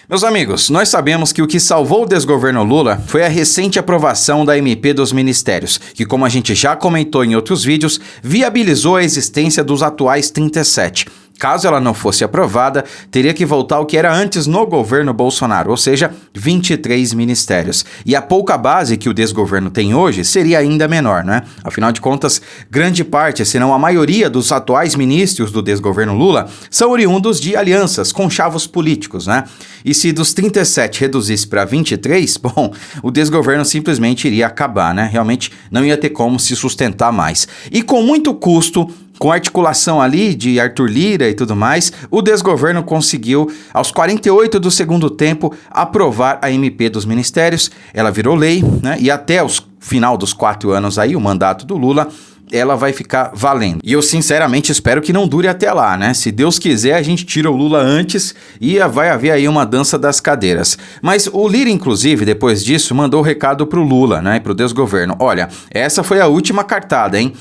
Meus amigos, nós sabemos que o que salvou o desgoverno Lula foi a recente aprovação da MP dos Ministérios, que, como a gente já comentou em outros vídeos, viabilizou a existência dos atuais 37. Caso ela não fosse aprovada, teria que voltar ao que era antes no governo Bolsonaro, ou seja, 23 ministérios. E a pouca base que o desgoverno tem hoje seria ainda menor, né? Afinal de contas, grande parte, se não a maioria dos atuais ministros do desgoverno Lula são oriundos de alianças com chavos políticos, né? E se dos 37 reduzisse para 23, bom, o desgoverno simplesmente iria acabar, né? Realmente não ia ter como se sustentar mais. E com muito custo, com articulação ali de Arthur Lira e tudo mais, o desgoverno conseguiu, aos 48 do segundo tempo, aprovar a MP dos ministérios. Ela virou lei, né? E até o final dos 4 anos aí, o mandato do Lula, ela vai ficar valendo. E eu sinceramente espero que não dure até lá, né? Se Deus quiser, a gente tira o Lula antes e vai haver aí uma dança das cadeiras. Mas o Lira, inclusive, depois disso, mandou recado pro Lula, né? E pro desgoverno. Olha, essa foi a última cartada, hein?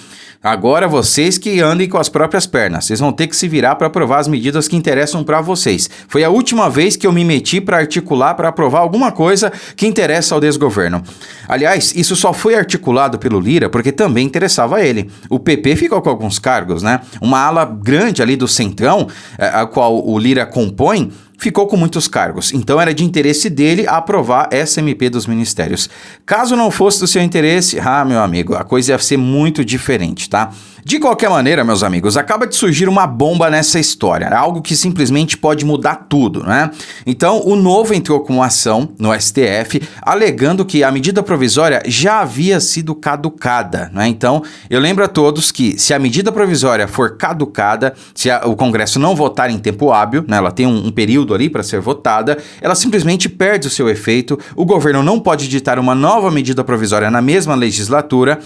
Agora vocês que andem com as próprias pernas, vocês vão ter que se virar para aprovar as medidas que interessam para vocês. Foi a última vez que eu me meti para articular, para aprovar alguma coisa que interessa ao desgoverno. Aliás, isso só foi articulado pelo Lira porque também interessava a ele. O PP ficou com alguns cargos, né? Uma ala grande ali do Centrão, a qual o Lira compõe, ficou com muitos cargos, então era de interesse dele aprovar essa MP dos ministérios. Caso não fosse do seu interesse, meu amigo, a coisa ia ser muito diferente, tá? De qualquer maneira, meus amigos, acaba de surgir uma bomba nessa história, algo que simplesmente pode mudar tudo, né? Então, o Novo entrou com uma ação no STF, alegando que a medida provisória já havia sido caducada, né? Então, eu lembro a todos que se a medida provisória for caducada, se o Congresso não votar em tempo hábil, né, ela tem um período ali para ser votada, ela simplesmente perde o seu efeito, o governo não pode editar uma nova medida provisória na mesma legislatura,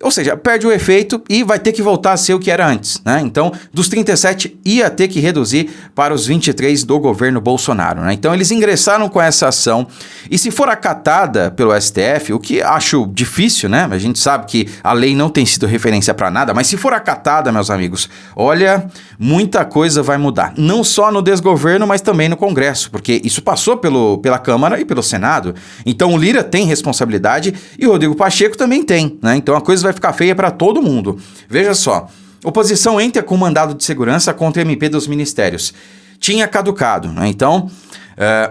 ou seja, perde o efeito e vai ter que voltar a ser o que era antes, né? Então, dos 37 ia ter que reduzir para os 23 do governo Bolsonaro, né? Então, eles ingressaram com essa ação e se for acatada pelo STF, o que acho difícil, né? A gente sabe que a lei não tem sido referência para nada, mas se for acatada, meus amigos, olha, muita coisa vai mudar. Não só no desgoverno, mas também no Congresso, porque isso passou pela Câmara e pelo Senado. Então, o Lira tem responsabilidade e o Rodrigo Pacheco também tem, né? Então, a coisa vai ficar feia para todo mundo. Veja só, oposição entra com mandado de segurança contra a MP dos ministérios. Tinha caducado, né? Então,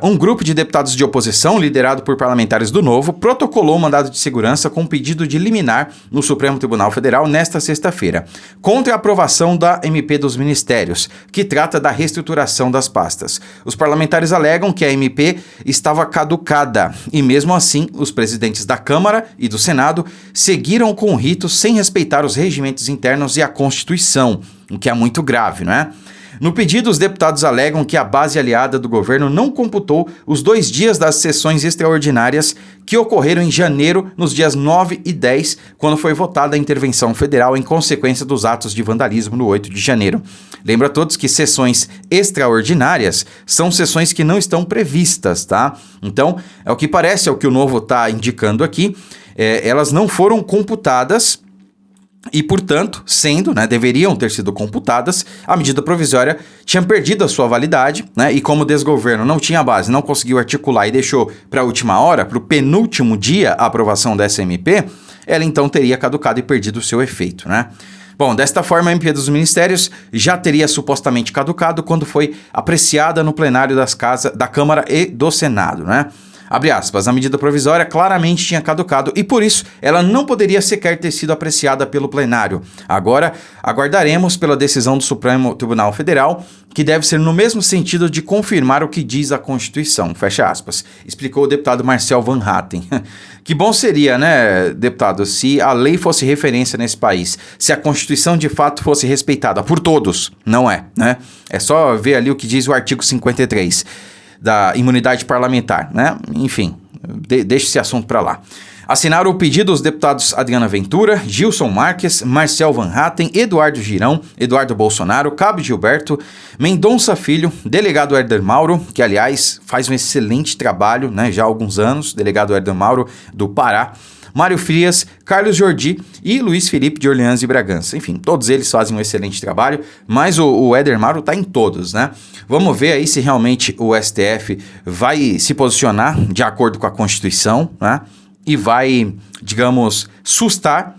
um grupo de deputados de oposição, liderado por parlamentares do Novo, protocolou o mandado de segurança com pedido de liminar no Supremo Tribunal Federal nesta sexta-feira, contra a aprovação da MP dos Ministérios, que trata da reestruturação das pastas. Os parlamentares alegam que a MP estava caducada e, mesmo assim, os presidentes da Câmara e do Senado seguiram com o rito sem respeitar os regimentos internos e a Constituição, o que é muito grave, não é? No pedido, os deputados alegam que a base aliada do governo não computou os 2 dias das sessões extraordinárias que ocorreram em janeiro, nos dias 9 e 10, quando foi votada a intervenção federal em consequência dos atos de vandalismo no 8 de janeiro. Lembro a todos que sessões extraordinárias são sessões que não estão previstas, tá? Então, é o que parece, é o que o Novo está indicando aqui, elas não foram computadas. E, portanto, deveriam ter sido computadas, a medida provisória tinha perdido a sua validade, né? E como o desgoverno não tinha base, não conseguiu articular e deixou para a última hora, para o penúltimo dia, a aprovação dessa MP, ela então teria caducado e perdido o seu efeito, né? Bom, desta forma, a MP dos Ministérios já teria supostamente caducado quando foi apreciada no plenário da Câmara e do Senado, né? Abre aspas, a medida provisória claramente tinha caducado e, por isso, ela não poderia sequer ter sido apreciada pelo plenário. Agora, aguardaremos pela decisão do Supremo Tribunal Federal, que deve ser no mesmo sentido de confirmar o que diz a Constituição, fecha aspas, explicou o deputado Marcel Van Hatten. Que bom seria, né, deputado, se a lei fosse referência nesse país, se a Constituição de fato fosse respeitada por todos, não é, né? É só ver ali o que diz o artigo 53. Da imunidade parlamentar, né? Enfim, deixa esse assunto para lá. Assinaram o pedido os deputados Adriana Ventura, Gilson Marques, Marcel Van Hatten, Eduardo Girão, Eduardo Bolsonaro, Cabo Gilberto, Mendonça Filho, delegado Herder Mauro, que aliás faz um excelente trabalho, né, já há alguns anos, delegado Herder Mauro do Pará, Mário Frias, Carlos Jordi e Luiz Felipe de Orleans e Bragança. Enfim, todos eles fazem um excelente trabalho, mas o Éder Mauro tá em todos, né? Vamos ver aí se realmente o STF vai se posicionar de acordo com a Constituição, né? E vai, digamos, sustar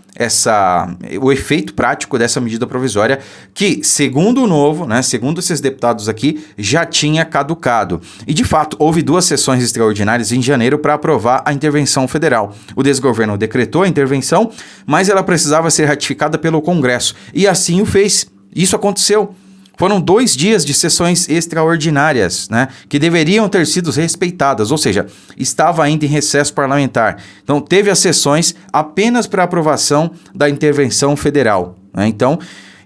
o efeito prático dessa medida provisória que, segundo o Novo, né, segundo esses deputados aqui, já tinha caducado. E, de fato, houve 2 sessões extraordinárias em janeiro para aprovar a intervenção federal. O desgoverno decretou a intervenção, mas ela precisava ser ratificada pelo Congresso. E assim o fez. Isso aconteceu. Foram 2 dias de sessões extraordinárias, né, que deveriam ter sido respeitadas, ou seja, estava ainda em recesso parlamentar. Então, teve as sessões apenas para aprovação da intervenção federal, né? Então,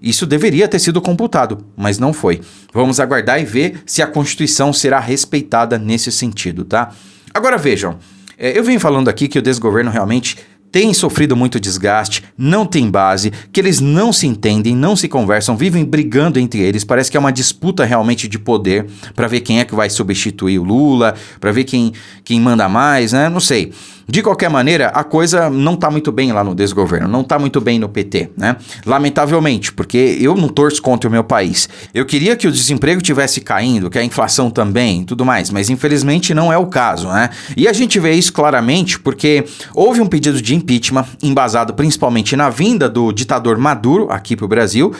isso deveria ter sido computado, mas não foi. Vamos aguardar e ver se a Constituição será respeitada nesse sentido, tá? Agora vejam, eu venho falando aqui que o desgoverno realmente tem sofrido muito desgaste, não tem base, que eles não se entendem, não se conversam, vivem brigando entre eles, parece que é uma disputa realmente de poder para ver quem é que vai substituir o Lula, para ver quem manda mais, né? Não sei. De qualquer maneira, a coisa não tá muito bem lá no desgoverno, não tá muito bem no PT, né? Lamentavelmente, porque eu não torço contra o meu país. Eu queria que o desemprego tivesse caindo, que a inflação também e tudo mais, mas infelizmente não é o caso, né? E a gente vê isso claramente porque houve um pedido de impeachment, embasado principalmente na vinda do ditador Maduro aqui para o Brasil,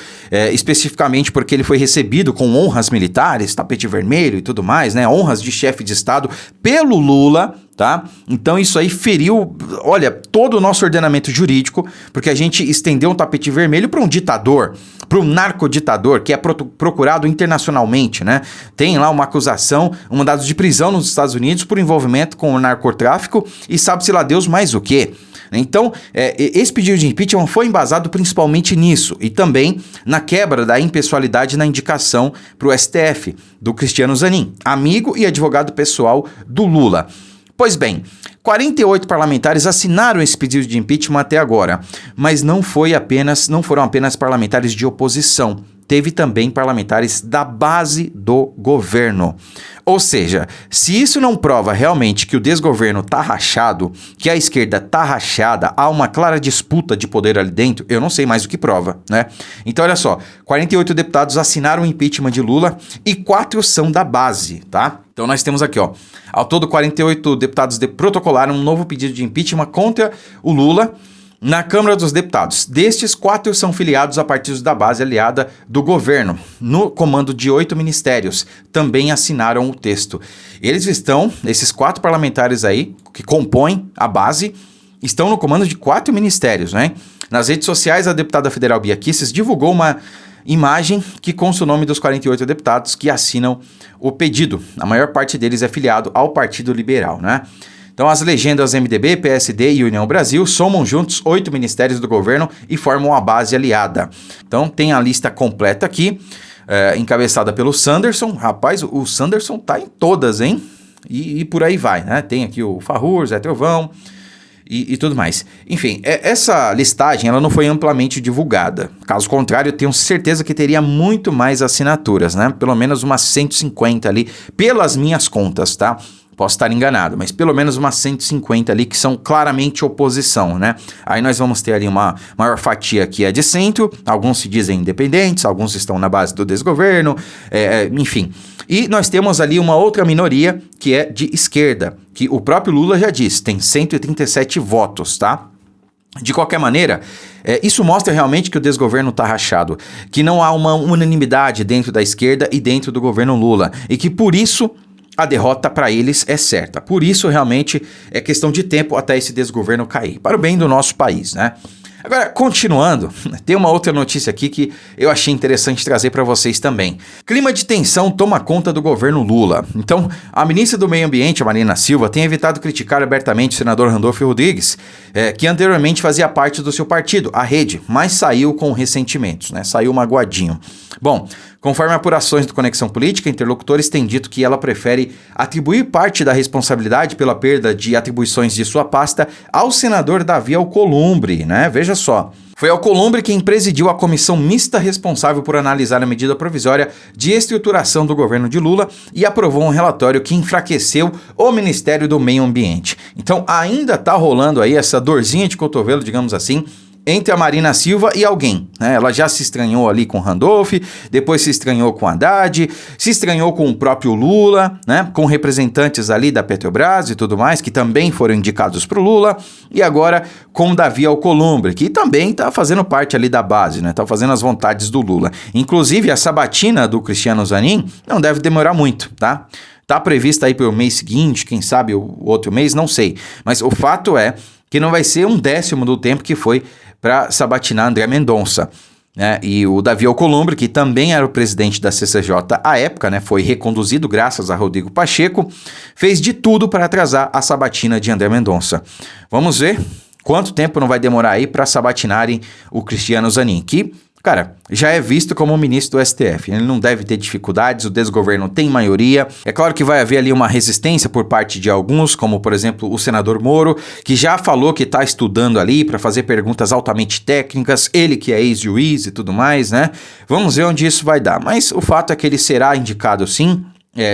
especificamente porque ele foi recebido com honras militares, tapete vermelho e tudo mais, né? Honras de chefe de Estado pelo Lula, tá? Então isso aí feriu, olha, todo o nosso ordenamento jurídico, porque a gente estendeu um tapete vermelho para um ditador, para um narcoditador que é procurado internacionalmente, né? Tem lá uma acusação, um mandado de prisão nos Estados Unidos por envolvimento com o narcotráfico e sabe-se lá Deus mais o quê. Então, esse pedido de impeachment foi embasado principalmente nisso e também na quebra da impessoalidade na indicação para o STF do Cristiano Zanin, amigo e advogado pessoal do Lula. Pois bem, 48 parlamentares assinaram esse pedido de impeachment até agora, mas não foram apenas parlamentares de oposição. Teve também parlamentares da base do governo. Ou seja, se isso não prova realmente que o desgoverno tá rachado, que a esquerda tá rachada, há uma clara disputa de poder ali dentro, eu não sei mais o que prova, né? Então, olha só, 48 deputados assinaram o impeachment de Lula e 4 são da base, tá? Então, nós temos aqui, ó, ao todo 48 deputados protocolaram um novo pedido de impeachment contra o Lula na Câmara dos Deputados. Destes, 4 são filiados a partidos da base aliada do governo, no comando de 8 ministérios. Também assinaram o texto. Esses 4 parlamentares aí, que compõem a base, estão no comando de 4 ministérios, né? Nas redes sociais, a deputada federal Bia Kicis divulgou uma imagem que consta o nome dos 48 deputados que assinam o pedido. A maior parte deles é filiado ao Partido Liberal, né? Então, as legendas MDB, PSD e União Brasil somam juntos 8 ministérios do governo e formam a base aliada. Então, tem a lista completa aqui, encabeçada pelo Sanderson. Rapaz, o Sanderson tá em todas, hein? E por aí vai, né? Tem aqui o Farrur, Zé Trovão e tudo mais. Enfim, essa listagem ela não foi amplamente divulgada. Caso contrário, eu tenho certeza que teria muito mais assinaturas, né? Pelo menos umas 150 ali, pelas minhas contas, tá? Posso estar enganado, mas pelo menos umas 150 ali que são claramente oposição, né? Aí nós vamos ter ali uma maior fatia que é de centro, alguns se dizem independentes, alguns estão na base do desgoverno, enfim. E nós temos ali uma outra minoria que é de esquerda, que o próprio Lula já disse, tem 137 votos, tá? De qualquer maneira, isso mostra realmente que o desgoverno está rachado, que não há uma unanimidade dentro da esquerda e dentro do governo Lula, e que por isso a derrota para eles é certa. Por isso, realmente, é questão de tempo até esse desgoverno cair, para o bem do nosso país, né? Agora, continuando, tem uma outra notícia aqui que eu achei interessante trazer para vocês também. Clima de tensão toma conta do governo Lula. Então, a ministra do Meio Ambiente, a Marina Silva, tem evitado criticar abertamente o senador Randolfo Rodrigues, que anteriormente fazia parte do seu partido, a Rede, mas saiu com ressentimentos, né? Saiu magoadinho. Bom, conforme apurações do Conexão Política, interlocutores têm dito que ela prefere atribuir parte da responsabilidade pela perda de atribuições de sua pasta ao senador Davi Alcolumbre, né? Veja só. Foi Alcolumbre quem presidiu a comissão mista responsável por analisar a medida provisória de estruturação do governo de Lula e aprovou um relatório que enfraqueceu o Ministério do Meio Ambiente. Então ainda tá rolando aí essa dorzinha de cotovelo, digamos assim, entre a Marina Silva e alguém, né? Ela já se estranhou ali com Randolph, depois se estranhou com Haddad, se estranhou com o próprio Lula, né? Com representantes ali da Petrobras e tudo mais, que também foram indicados para o Lula, e agora com Davi Alcolumbre, que também está fazendo parte ali da base, né? Tá fazendo as vontades do Lula. Inclusive, a sabatina do Cristiano Zanin não deve demorar muito, tá? Tá prevista aí para o mês seguinte, quem sabe o outro mês, não sei. Mas o fato é que não vai ser 1/10 do tempo que foi para sabatinar André Mendonça, né? E o Davi Alcolumbre, que também era o presidente da CCJ à época, né? Foi reconduzido graças a Rodrigo Pacheco, fez de tudo para atrasar a sabatina de André Mendonça. Vamos ver quanto tempo não vai demorar aí para sabatinarem o Cristiano Zanin, que, cara, já é visto como o ministro do STF. Ele não deve ter dificuldades, o desgoverno tem maioria. É claro que vai haver ali uma resistência por parte de alguns, como por exemplo o senador Moro, que já falou que está estudando ali para fazer perguntas altamente técnicas, ele que é ex-juiz e tudo mais, né? Vamos ver onde isso vai dar. Mas o fato é que ele será indicado sim.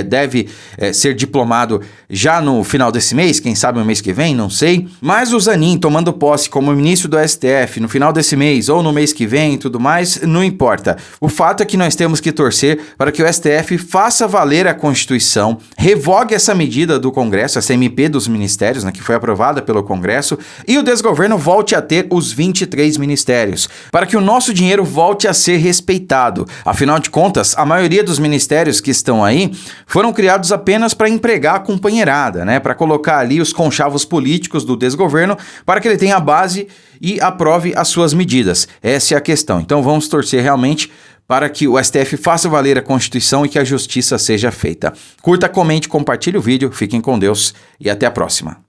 Deve ser diplomado já no final desse mês, quem sabe no mês que vem, não sei. Mas o Zanin tomando posse como ministro do STF no final desse mês ou no mês que vem e tudo mais, não importa. O fato é que nós temos que torcer para que o STF faça valer a Constituição, revogue essa medida do Congresso, essa MP dos ministérios, né, que foi aprovada pelo Congresso, e o desgoverno volte a ter os 23 ministérios, para que o nosso dinheiro volte a ser respeitado. Afinal de contas, a maioria dos ministérios que estão aí foram criados apenas para empregar a companheirada, né? Para colocar ali os conchavos políticos do desgoverno para que ele tenha a base e aprove as suas medidas. Essa é a questão. Então vamos torcer realmente para que o STF faça valer a Constituição e que a justiça seja feita. Curta, comente, compartilhe o vídeo, fiquem com Deus e até a próxima.